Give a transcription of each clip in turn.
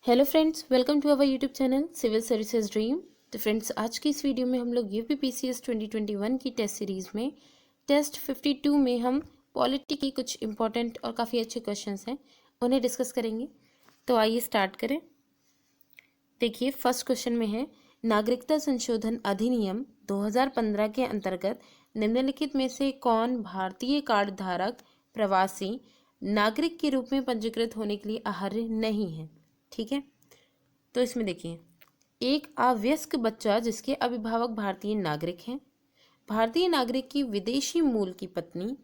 Hello friends, welcome to our YouTube channel civil services dream. तो friends, आज की इस वीडियो में हम लोग यूपीपीसीएस 2021 की टेस्ट सीरीज़ में टेस्ट 52 में हम पॉलिटी की कुछ इंपॉर्टेंट और काफ़ी अच्छे क्वेश्चंस हैं उन्हें डिस्कस करेंगे। तो आइए स्टार्ट करें। देखिए, फर्स्ट क्वेश्चन में है, नागरिकता संशोधन अधिनियम 2015 के अंतर्गत निम्नलिखित में से कौन भारतीय कार्ड धारक प्रवासी नागरिक के रूप में पंजीकृत होने के लिए अर्ह नहीं है। ठीक है, तो इसमें देखिए, एक अवयस्क बच्चा जिसके अभिभावक भारतीय नागरिक हैं, भारतीय नागरिक की विदेशी मूल की पत्नी,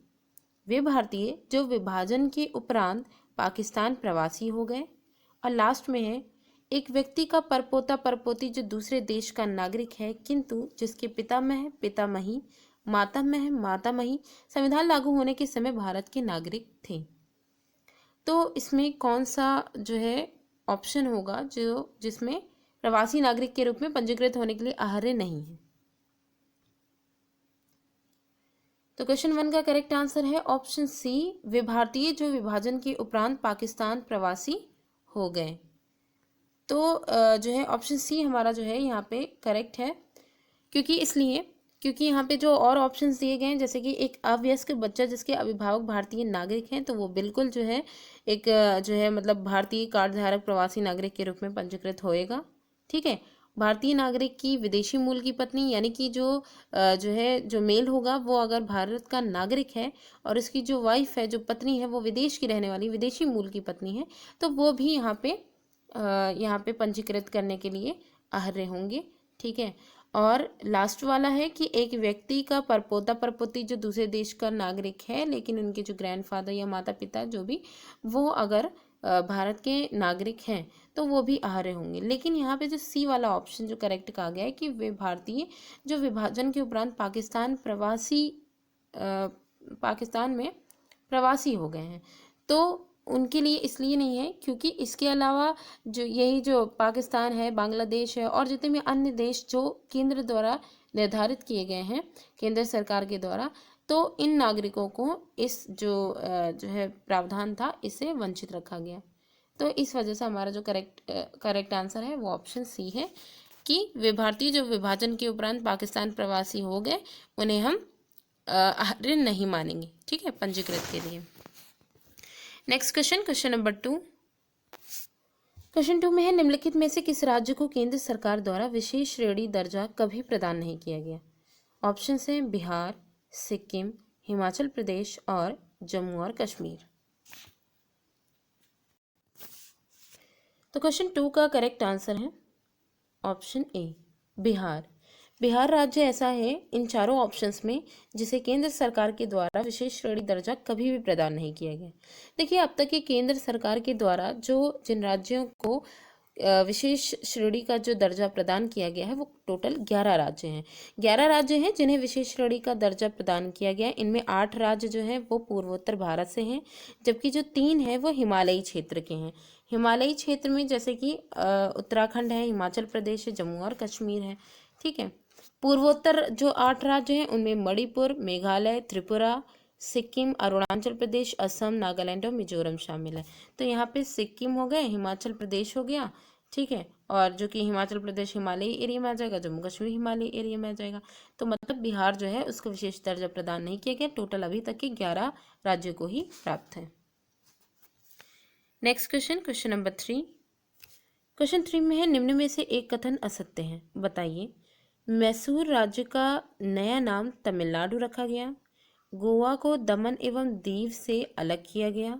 वे भारतीय जो विभाजन के उपरांत पाकिस्तान प्रवासी हो गए, और लास्ट में है, एक व्यक्ति का परपोता परपोती जो दूसरे देश का नागरिक है किंतु जिसके पितामह पितामही मातामह मातामही संविधान लागू होने के समय भारत के नागरिक थे। तो इसमें कौन सा जो है ऑप्शन होगा जो जिसमें प्रवासी नागरिक के रूप में पंजीकृत होने के लिए अर्ह नहीं है। तो क्वेश्चन 1 का करेक्ट आंसर है ऑप्शन सी, वे भारतीय जो विभाजन के उपरांत पाकिस्तान प्रवासी हो गए। तो जो है ऑप्शन सी हमारा जो है यहाँ पे करेक्ट है, क्योंकि यहाँ पे जो और ऑप्शंस दिए गए हैं, जैसे कि एक अवयस्क बच्चा जिसके अभिभावक भारतीय नागरिक हैं, तो वो बिल्कुल जो है एक जो है मतलब भारतीय कार्ड धारक प्रवासी नागरिक के रूप में पंजीकृत होएगा। ठीक है, भारतीय नागरिक की विदेशी मूल की पत्नी, यानी कि जो मेल होगा वो अगर भारत का नागरिक है और इसकी जो वाइफ है, जो पत्नी है, वो विदेश की रहने वाली विदेशी मूल की पत्नी है, तो वो भी यहाँ पे पंजीकृत करने के लिए अर्ह होंगे। ठीक है, और लास्ट वाला है कि एक व्यक्ति का परपोता परपोती जो दूसरे देश का नागरिक है लेकिन उनके जो ग्रैंडफादर या माता पिता जो भी वो अगर भारत के नागरिक हैं तो वो भी अर्ह होंगे। लेकिन यहाँ पे जो सी वाला ऑप्शन जो करेक्ट कहा गया है कि वे भारतीय जो विभाजन के उपरांत पाकिस्तान में प्रवासी हो गए हैं, तो उनके लिए इसलिए नहीं है क्योंकि इसके अलावा जो पाकिस्तान है, बांग्लादेश है और जितने भी अन्य देश जो केंद्र द्वारा निर्धारित किए गए हैं, केंद्र सरकार के द्वारा, तो इन नागरिकों को इस जो है प्रावधान था इससे वंचित रखा गया। तो इस वजह से हमारा जो करेक्ट आंसर है वो ऑप्शन सी है कि वे भारतीय जो विभाजन के उपरांत पाकिस्तान प्रवासी हो गए उन्हें हम अर्ह नहीं मानेंगे। ठीक है, पंजीकृत के लिए। Next question number 2। क्वेश्चन 2 में है, निम्नलिखित में से किस राज्य को केंद्र सरकार द्वारा विशेष श्रेणी दर्जा कभी प्रदान नहीं किया गया। ऑप्शन है बिहार, सिक्किम, हिमाचल प्रदेश और जम्मू और कश्मीर। तो क्वेश्चन 2 का करेक्ट आंसर है ऑप्शन ए, बिहार। बिहार राज्य ऐसा है इन चारों ऑप्शंस में जिसे केंद्र सरकार के द्वारा विशेष श्रेणी दर्जा कभी भी प्रदान नहीं किया गया। देखिए, अब तक के केंद्र सरकार के द्वारा जिन राज्यों को विशेष श्रेणी का जो दर्जा प्रदान किया गया है वो टोटल 11 राज्य हैं। 11 राज्य हैं जिन्हें विशेष श्रेणी का दर्जा प्रदान किया गया है। इनमें 8 राज्य जो हैं वो पूर्वोत्तर भारत से हैं, जबकि जो 3 हैं वो हिमालयी क्षेत्र के हैं। हिमालयी क्षेत्र में जैसे कि उत्तराखंड है, हिमाचल प्रदेश है, जम्मू और कश्मीर है। ठीक है, पूर्वोत्तर जो 8 राज्य हैं उनमें मणिपुर, मेघालय, त्रिपुरा, सिक्किम, अरुणाचल प्रदेश, असम, नागालैंड और मिजोरम शामिल है। तो यहाँ पे सिक्किम हो गए, हिमाचल प्रदेश हो गया। ठीक है, और जो कि हिमाचल प्रदेश हिमालयी एरिया में आ जाएगा, जम्मू कश्मीर हिमालयी एरिया में आ जाएगा। तो मतलब बिहार जो है उसको विशेष दर्जा प्रदान नहीं किया गया। टोटल अभी तक के 11 राज्यों को ही प्राप्त है। Next question number 3। क्वेश्चन 3 में है, निम्न में से एक कथन असत्य है, बताइए। मैसूर राज्य का नया नाम तमिलनाडु रखा गया, गोवा को दमन एवं दीव से अलग किया गया,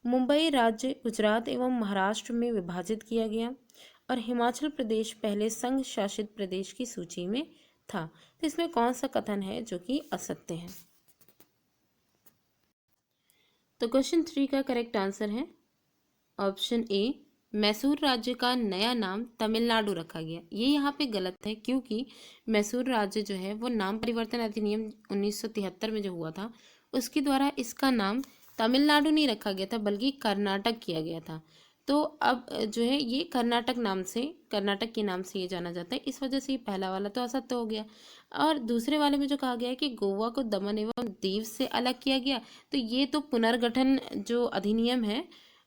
मुंबई राज्य गुजरात एवं महाराष्ट्र में विभाजित किया गया और हिमाचल प्रदेश पहले संघ शासित प्रदेश की सूची में था। तो इसमें कौन सा कथन है जो कि असत्य है। तो क्वेश्चन 3 का करेक्ट आंसर है ऑप्शन ए, मैसूर राज्य का नया नाम तमिलनाडु रखा गया। ये यहाँ पे गलत है क्योंकि मैसूर राज्य जो है वो नाम परिवर्तन अधिनियम 1973 में जो हुआ था उसके द्वारा इसका नाम तमिलनाडु नहीं रखा गया था बल्कि कर्नाटक किया गया था। तो अब जो है ये कर्नाटक के नाम से ये जाना जाता है। इस वजह से ये पहला वाला तो असत्य हो गया। और दूसरे वाले में जो कहा गया है कि गोवा को दमन एवं दीव से अलग किया गया, तो ये तो पुनर्गठन जो अधिनियम है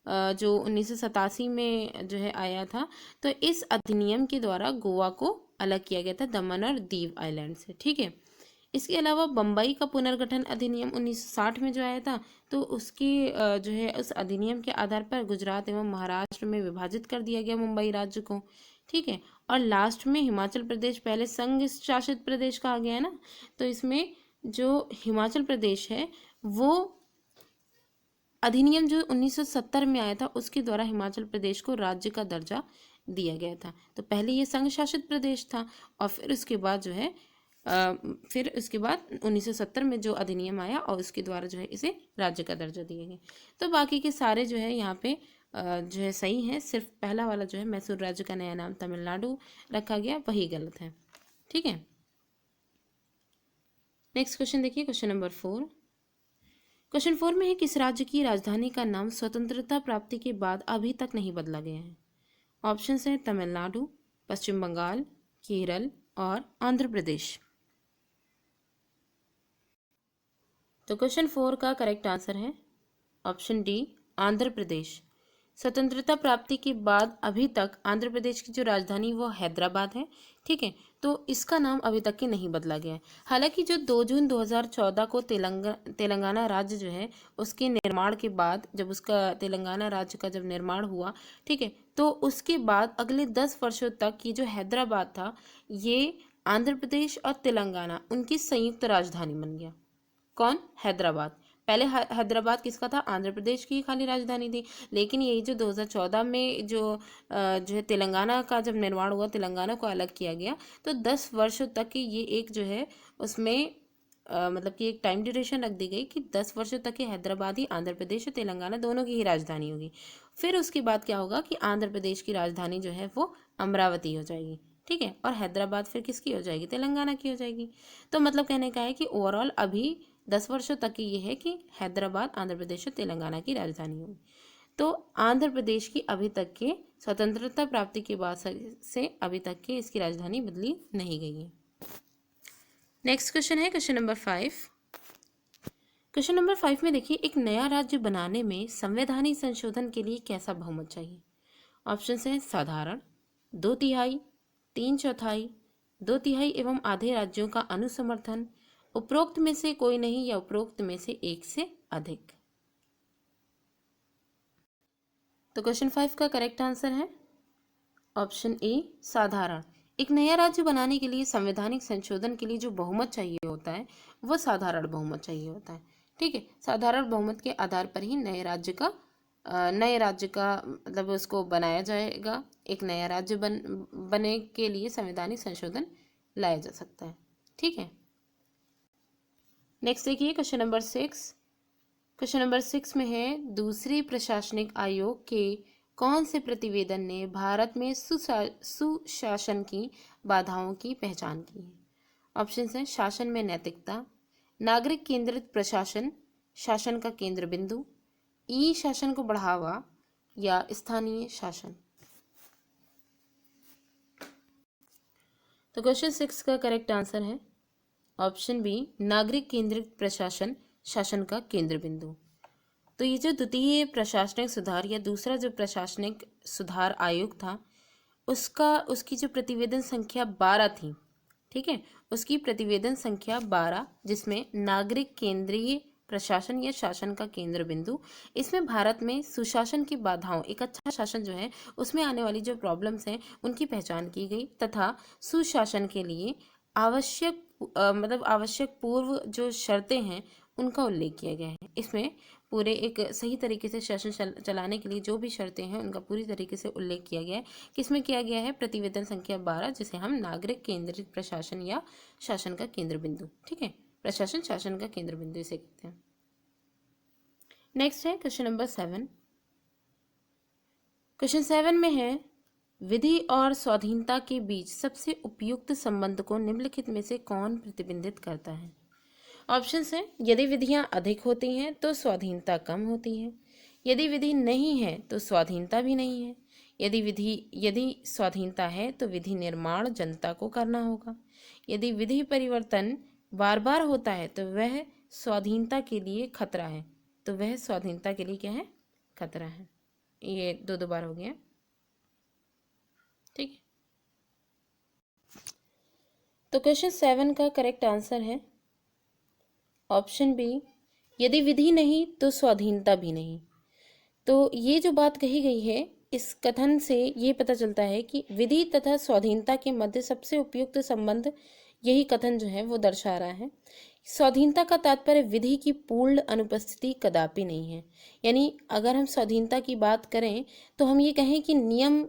जो 1987 में जो है आया था। तो इस अधिनियम के द्वारा गोवा को अलग किया गया था दमन और दीव आइलैंड से, ठीक है। इसके अलावा बम्बई का पुनर्गठन अधिनियम 1960 में जो आया था, तो उसकी जो है उस अधिनियम के आधार पर गुजरात एवं महाराष्ट्र में विभाजित कर दिया गया मुंबई राज्य को, ठीक है। और लास्ट में हिमाचल प्रदेश, पहले संघ शासित प्रदेश कहा गया है ना, तो इसमें जो हिमाचल प्रदेश है वो अधिनियम जो 1970 में आया था उसके द्वारा हिमाचल प्रदेश को राज्य का दर्जा दिया गया था। तो पहले ये संघ शासित प्रदेश था और फिर उसके बाद जो है फिर उसके बाद 1970 में जो अधिनियम आया और उसके द्वारा जो है इसे राज्य का दर्जा दिया गया। तो बाकी के सारे जो है यहाँ पे जो है सही है, सिर्फ पहला वाला जो है मैसूर राज्य का नया नाम तमिलनाडु रखा गया वही गलत है, ठीक है। नेक्स्ट क्वेश्चन देखिए, क्वेश्चन नंबर 4। क्वेश्चन 4 में है, किस राज्य की राजधानी का नाम स्वतंत्रता प्राप्ति के बाद अभी तक नहीं बदला गया है? ऑप्शंस हैं तमिलनाडु, पश्चिम बंगाल, केरल और आंध्र प्रदेश। तो क्वेश्चन 4 का करेक्ट आंसर है ऑप्शन डी, आंध्र प्रदेश। स्वतंत्रता प्राप्ति के बाद अभी तक आंध्र प्रदेश की जो राजधानी वो हैदराबाद है, ठीक है। तो इसका नाम अभी तक के नहीं बदला गया है। हालांकि जो 2 जून 2014 को तेलंगाना राज्य जो है उसके निर्माण के बाद, जब उसका तेलंगाना राज्य का जब निर्माण हुआ, ठीक है, तो उसके बाद अगले 10 वर्षों तक ये जो हैदराबाद था ये आंध्र प्रदेश और तेलंगाना उनकी संयुक्त राजधानी बन गया। कौन? हैदराबाद। पहले हैदराबाद किसका था? आंध्र प्रदेश की खाली राजधानी थी। लेकिन यही जो 2014 में जो है तेलंगाना का जब निर्माण हुआ, तेलंगाना को अलग किया गया, तो 10 वर्षों तक की ये एक जो है उसमें मतलब कि एक टाइम ड्यूरेशन रख दी गई कि 10 वर्षों तक ये हैदराबाद ही आंध्र प्रदेश और तेलंगाना दोनों की ही राजधानी होगी। फिर उसके बाद क्या होगा कि आंध्र प्रदेश की राजधानी जो है वो अमरावती हो जाएगी, ठीक है, और हैदराबाद फिर किसकी हो जाएगी? तेलंगाना की हो जाएगी। तो मतलब कहने का है कि ओवरऑल अभी 10 वर्षों तक की ये है कि हैदराबाद आंध्र प्रदेश और तेलंगाना की राजधानी होगी। तो आंध्र प्रदेश की अभी तक के स्वतंत्रता प्राप्ति के बाद से अभी तक के इसकी राजधानी बदली नहीं गई है। नेक्स्ट क्वेश्चन है क्वेश्चन नंबर 5। क्वेश्चन नंबर 5 में देखिए, एक नया राज्य बनाने में संवैधानिक संशोधन के लिए कैसा बहुमत चाहिए? ऑप्शन हैं साधारण, 2/3, 3/4, 2/3 एवं आधे राज्यों का अनुसमर्थन, उपरोक्त में से कोई नहीं या उपरोक्त में से एक से अधिक। तो क्वेश्चन 5 का करेक्ट आंसर है ऑप्शन ए, साधारण। एक नया राज्य बनाने के लिए संवैधानिक संशोधन के लिए जो बहुमत चाहिए होता है वो साधारण बहुमत चाहिए होता है, ठीक है। साधारण बहुमत के आधार पर ही नए राज्य का मतलब उसको बनाया जाएगा। एक नया राज्य बने के लिए संवैधानिक संशोधन लाया जा सकता है, ठीक है। नेक्स्ट देखिए क्वेश्चन नंबर 6। क्वेश्चन नंबर 6 में है, दूसरे प्रशासनिक आयोग के कौन से प्रतिवेदन ने भारत में सुशासन की बाधाओं की पहचान की है? ऑप्शन हैं शासन में नैतिकता, नागरिक केंद्रित प्रशासन, शासन का केंद्र बिंदु, ई शासन को बढ़ावा या स्थानीय शासन। तो क्वेश्चन 6 का करेक्ट आंसर है ऑप्शन बी, नागरिक केंद्रित प्रशासन, शासन का केंद्र बिंदु। तो ये जो द्वितीय प्रशासनिक सुधार या दूसरा जो प्रशासनिक सुधार आयोग था उसकी जो प्रतिवेदन संख्या 12 थी, ठीक है, उसकी प्रतिवेदन संख्या 12, जिसमें नागरिक केंद्रीय प्रशासन या शासन का केंद्र बिंदु, इसमें भारत में सुशासन की बाधाओं, एक अच्छा शासन जो है उसमें आने वाली जो प्रॉब्लम्स हैं उनकी पहचान की गई तथा सुशासन के लिए आवश्यक पूर्व जो शर्तें हैं उनका उल्लेख किया गया है। इसमें पूरे एक सही तरीके से शासन चलाने के लिए जो भी शर्तें हैं उनका पूरी तरीके से उल्लेख किया गया है। किसमें किया गया है? प्रतिवेदन संख्या 12, जिसे हम नागरिक केंद्रित प्रशासन या शासन का केंद्र बिंदु, ठीक है, प्रशासन शासन का केंद्र बिंदु इसे कहते हैं। नेक्स्ट है क्वेश्चन नंबर 7। क्वेश्चन 7 में है, विधि और स्वाधीनता के बीच सबसे उपयुक्त संबंध को निम्नलिखित में से कौन प्रतिबिंबित करता है? ऑप्शंस हैं, यदि विधियां अधिक होती हैं तो स्वाधीनता कम होती है, यदि विधि नहीं है तो स्वाधीनता भी नहीं है, यदि स्वाधीनता है तो विधि निर्माण जनता को करना होगा, यदि विधि परिवर्तन बार बार होता है तो वह स्वाधीनता के लिए खतरा है। तो वह स्वाधीनता के लिए क्या है? खतरा है। ये दो दो बार हो गया, ठीक है। तो क्वेश्चन 7 का करेक्ट आंसर है ऑप्शन बी, यदि विधि नहीं तो स्वाधीनता भी नहीं। तो ये जो बात कही गई है, इस कथन से ये पता चलता है कि विधि तथा स्वाधीनता के मध्य सबसे उपयुक्त संबंध, यही कथन जो है वो दर्शा रहा है। स्वाधीनता का तात्पर्य विधि की पूर्ण अनुपस्थिति कदापि नहीं है। यानी अगर हम स्वाधीनता की बात करें तो हम ये कहें कि नियम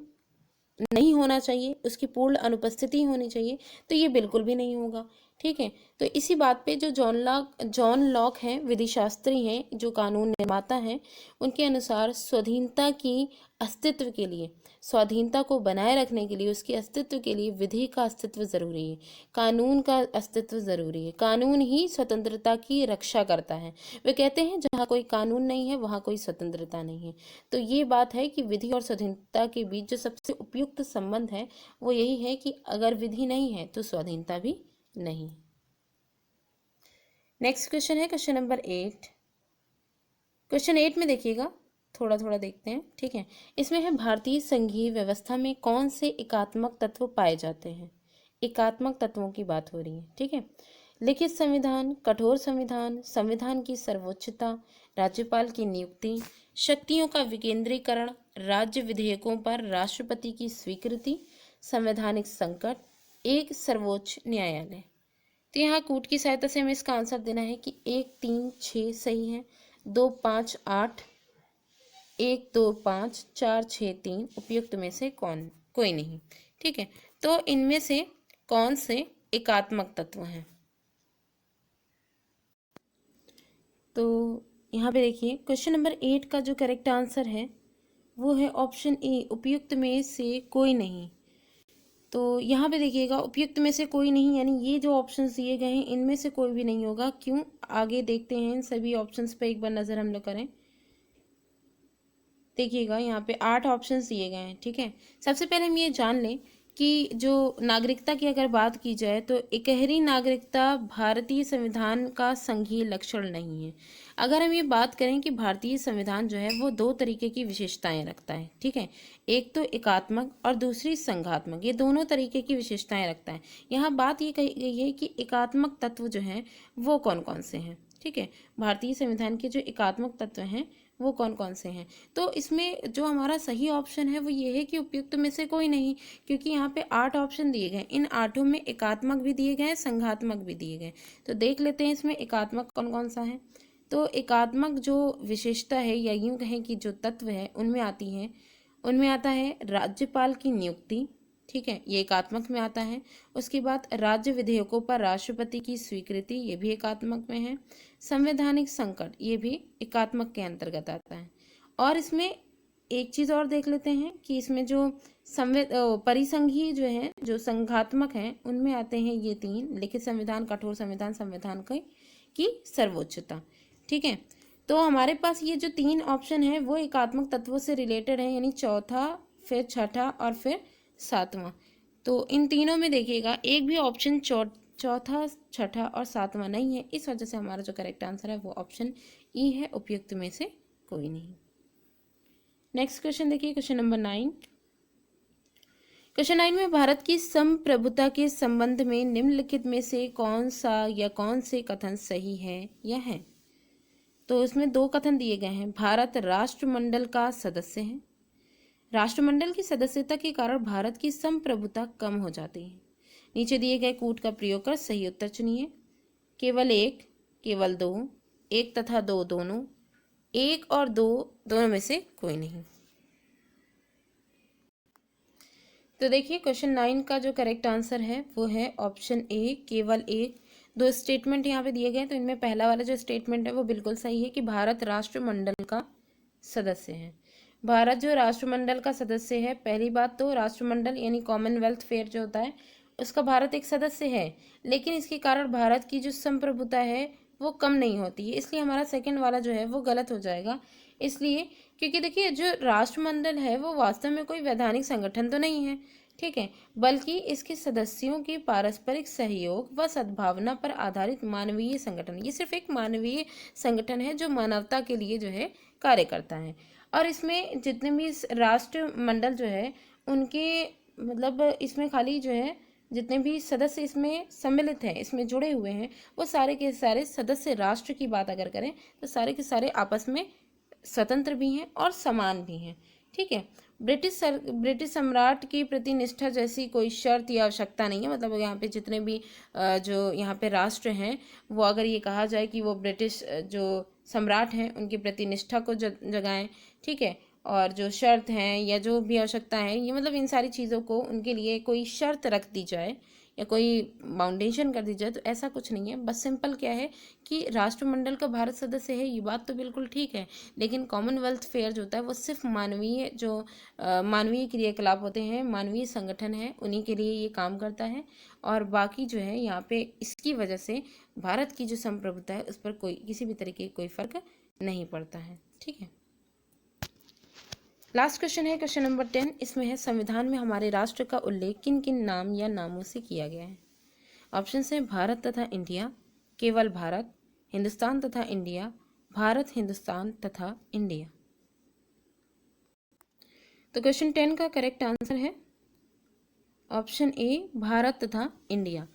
नहीं होना चाहिए, उसकी पूर्ण अनुपस्थिति होनी चाहिए, तो ये बिल्कुल भी नहीं होगा, ठीक है। तो इसी बात पे जो जॉन लॉक हैं, विधिशास्त्री हैं, जो कानून निर्माता हैं, उनके अनुसार स्वाधीनता की अस्तित्व के लिए, स्वाधीनता को बनाए रखने के लिए, उसके अस्तित्व के लिए विधि का अस्तित्व जरूरी है, कानून का अस्तित्व जरूरी है। कानून ही स्वतंत्रता की रक्षा करता है। वे कहते हैं जहाँ कोई कानून नहीं है वहाँ कोई स्वतंत्रता नहीं है। तो ये बात है कि विधि और स्वाधीनता के बीच जो सबसे उपयुक्त संबंध है वो यही है कि अगर विधि नहीं है तो स्वाधीनता भी नहीं। नेक्स्ट क्वेश्चन है क्वेश्चन नंबर 8। क्वेश्चन 8 में देखिएगा, थोड़ा थोड़ा देखते हैं, ठीक है। इसमें है भारतीय संघीय व्यवस्था में कौन से एकात्मक तत्व पाए जाते हैं। एकात्मक तत्वों की बात हो रही है, ठीक है। लिखित संविधान, कठोर संविधान, संविधान की सर्वोच्चता, राज्यपाल की नियुक्ति, शक्तियों का विकेंद्रीकरण, राज्य विधेयकों पर राष्ट्रपति की स्वीकृति, संवैधानिक संकट, एक सर्वोच्च न्यायालय। तो यहाँ कूट की सहायता से हमें इसका आंसर देना है कि 1 3 6 सही है, 2 5 8, 1 2 5 4 6 3 उपयुक्त में से कोई नहीं, ठीक है। तो इनमें से कौन से एकात्मक तत्व हैं। तो यहाँ पे देखिए क्वेश्चन नंबर 8 का जो करेक्ट आंसर है वो है ऑप्शन ए, उपयुक्त में से कोई नहीं। तो यहाँ पे देखिएगा उपयुक्त में से कोई नहीं, यानी ये जो ऑप्शंस दिए गए हैं इनमें से कोई भी नहीं होगा। क्यों, आगे देखते हैं, सभी ऑप्शंस पे एक बार नज़र हम लोग करें। देखिएगा यहाँ पे 8 ऑप्शंस दिए गए हैं, ठीक है। सबसे पहले हम ये जान लें कि जो नागरिकता की अगर बात की जाए तो इकहरी नागरिकता भारतीय संविधान का संघीय लक्षण नहीं है। अगर हम ये बात करें कि भारतीय संविधान जो है वो दो तरीके की विशेषताएं रखता है, ठीक है। एक तो एकात्मक और दूसरी संघात्मक, ये दोनों तरीके की विशेषताएं रखता है। यहाँ बात ये कही गई है कि एकात्मक तत्व जो हैं वो कौन कौन से हैं, ठीक है। भारतीय संविधान के जो एकात्मक तत्व हैं वो कौन कौन से हैं। तो इसमें जो हमारा सही ऑप्शन है वो ये है कि उपयुक्त में से कोई नहीं, क्योंकि यहाँ पे 8 ऑप्शन दिए गए, इन 8 में एकात्मक भी दिए गए, संघात्मक भी दिए गए। तो देख लेते हैं इसमें एकात्मक कौन कौन सा है। तो एकात्मक जो विशेषता है या यूं कहें कि जो तत्व है उनमें आती है, उनमें आता है राज्यपाल की नियुक्ति, ठीक है, ये एकात्मक में आता है। उसके बाद राज्य विधेयकों पर राष्ट्रपति की स्वीकृति, ये भी एकात्मक में है। संवैधानिक संकट, ये भी एकात्मक के अंतर्गत आता है। और इसमें एक चीज़ और देख लेते हैं कि इसमें जो परिसंघीय जो है, जो संघात्मक हैं, उनमें आते हैं ये 3, लिखित संविधान, कठोर संविधान, संविधान की सर्वोच्चता, ठीक है। तो हमारे पास ये जो 3 ऑप्शन है वो एकात्मक तत्वों से रिलेटेड है, यानी चौथा, फिर छठा और फिर 7वां। तो इन तीनों में देखिएगा एक भी ऑप्शन चौथा, छठा और 7वां नहीं है। इस वजह से हमारा जो करेक्ट आंसर है वो ऑप्शन ई है, उपयुक्त में से कोई नहीं। नेक्स्ट क्वेश्चन देखिए, क्वेश्चन नंबर 9। क्वेश्चन 9 में भारत की संप्रभुता के संबंध में निम्नलिखित में से कौन सा या कौन से कथन सही है या है। तो इसमें 2 कथन दिए गए हैं। भारत राष्ट्रमंडल का सदस्य है, राष्ट्रमंडल की सदस्यता के कारण भारत की संप्रभुता कम हो जाती है। नीचे दिए गए कूट का प्रयोग कर सही उत्तर चुनिए। केवल 1, केवल 2, 1 तथा 2 दोनों, 1 और 2 दोनों में से कोई नहीं। तो देखिए क्वेश्चन 9 का जो करेक्ट आंसर है वो है ऑप्शन ए, केवल 1। 2 स्टेटमेंट यहाँ पे दिए गए, तो इनमें पहला वाला जो स्टेटमेंट है वो बिल्कुल सही है कि भारत राष्ट्रमंडल का सदस्य है। भारत जो राष्ट्रमंडल का सदस्य है, पहली बात तो राष्ट्रमंडल यानी कॉमनवेल्थ फेयर जो होता है उसका भारत एक सदस्य है, लेकिन इसके कारण भारत की जो संप्रभुता है वो कम नहीं होती है, इसलिए हमारा सेकंड वाला जो है वो गलत हो जाएगा। इसलिए क्योंकि देखिए जो राष्ट्रमंडल है वो वास्तव में कोई वैधानिक संगठन तो नहीं है, ठीक है, बल्कि इसके सदस्यों के पारस्परिक सहयोग व सद्भावना पर आधारित मानवीय संगठन, ये सिर्फ एक मानवीय संगठन है जो मानवता के लिए जो है कार्य करता है। और इसमें जितने भी राष्ट्रमंडल जो है उनके मतलब इसमें खाली जो है जितने भी सदस्य इसमें सम्मिलित हैं, इसमें जुड़े हुए हैं, वो सारे के सारे सदस्य राष्ट्र की बात अगर करें तो सारे के सारे आपस में स्वतंत्र भी हैं और समान भी हैं। ठीक है। ब्रिटिश सम्राट के प्रति निष्ठा जैसी कोई शर्त या आवश्यकता नहीं है। मतलब यहाँ पे जितने भी जो यहाँ पे राष्ट्र हैं वो अगर ये कहा जाए कि वो ब्रिटिश जो सम्राट हैं उनके प्रति निष्ठा को जगाएं, ठीक है, और जो शर्त हैं या जो भी आवश्यकता है, ये मतलब इन सारी चीज़ों को उनके लिए कोई शर्त रख दी जाए या कोई बाउंडेशन कर दी जाए, तो ऐसा कुछ नहीं है। बस सिंपल क्या है कि राष्ट्रमंडल का भारत सदस्य है, ये बात तो बिल्कुल ठीक है, लेकिन कॉमनवेल्थ फेयर जो होता है वो सिर्फ मानवीय जो मानवीय क्रियाकलाप होते हैं, मानवीय संगठन है, उन्हीं के लिए ये काम करता है। और बाकी जो है यहाँ पे इसकी वजह से भारत की जो संप्रभुता है उस पर कोई किसी भी तरीके कोई फर्क नहीं पड़ता है। ठीक है। लास्ट क्वेश्चन है क्वेश्चन नंबर 10। इसमें है संविधान में हमारे राष्ट्र का उल्लेख किन किन नाम या नामों से किया गया है। ऑप्शन है भारत तथा इंडिया, केवल भारत, हिंदुस्तान तथा इंडिया, भारत हिंदुस्तान तथा इंडिया। तो क्वेश्चन 10 का करेक्ट आंसर है ऑप्शन ए, भारत तथा इंडिया।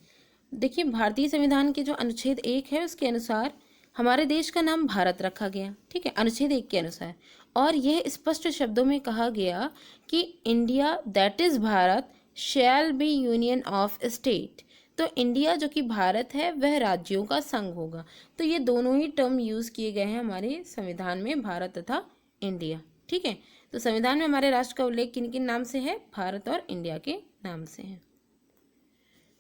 देखिए भारतीय संविधान के जो अनुच्छेद 1 है उसके अनुसार हमारे देश का नाम भारत रखा गया। ठीक है, अनुच्छेद 1 के अनुसार। और यह स्पष्ट शब्दों में कहा गया कि India that is Bharat shall be union of state. तो इंडिया जो कि भारत है वह राज्यों का संघ होगा। तो ये दोनों ही टर्म यूज़ किए गए हैं हमारे संविधान में, भारत तथा इंडिया। ठीक है। तो संविधान में हमारे राष्ट्र का उल्लेख किन किन नाम से है, भारत और इंडिया के नाम से है।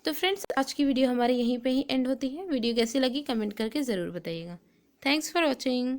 तो फ्रेंड्स आज की वीडियो हमारी यहीं पे ही एंड होती है। वीडियो कैसी लगी कमेंट करके ज़रूर बताइएगा। Thanks for watching.